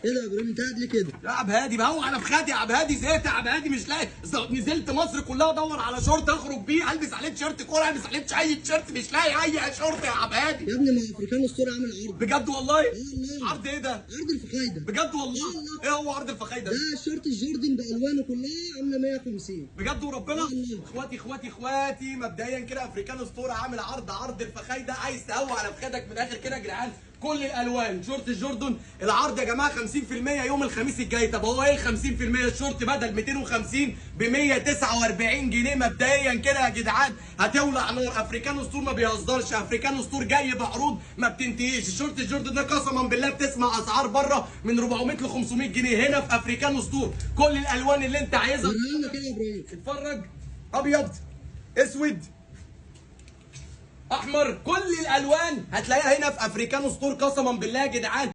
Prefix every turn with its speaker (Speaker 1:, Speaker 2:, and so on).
Speaker 1: ايه ده يا ابراهيم انت قاعد ليه كده؟
Speaker 2: يا عبد هادي بهو على فخادي يا عبد هادي، زهقت يا عبد هادي، مش لاقي. نزلت مصر كلها ادور على شورت اخرج بيه، البس عليه تيشيرت كوره، البس عليه اي تيشيرت، مش لاقي اي شورت يا عبد هادي.
Speaker 1: يا ابني ما افريكان اسطوره عامل عرض.
Speaker 2: بجد والله؟
Speaker 1: والله.
Speaker 2: عرض ايه ده؟
Speaker 1: عرض الفخايده.
Speaker 2: بجد والله؟ ايه هو عرض الفخايده
Speaker 1: ده الشورت الجوردن بالوانه كلها عامله 150.
Speaker 2: بجد وربنا؟
Speaker 1: والله.
Speaker 2: اخواتي مبدئيا كده افريكان اسطوره عامل عرض الفخايده، عايز تقوي على فخادك من الاخر كده يا جدعان، كل الالوان شورت الجوردن. العرض يا جماعه 50% يوم الخميس الجاي. طب هو ايه ال 50%؟ الشورت بدل 250 ب 149 جنيه مبدئيا كده يا جدعان، هتولع نار. افريكان اسطور ما بيهزرش، افريكان اسطور جاي بعروض ما بتنتهيش. الشورت الجوردن ده قسما بالله بتسمع اسعار بره من 400 ل 500 جنيه، هنا في افريكان اسطور كل الالوان اللي انت عايزها.
Speaker 1: ورينا كده يا ابراهيم.
Speaker 2: اتفرج، ابيض، اسود، احمر، كل الالوان هتلاقيها هنا في افريكان اسطور قسما بالله يا جدعان.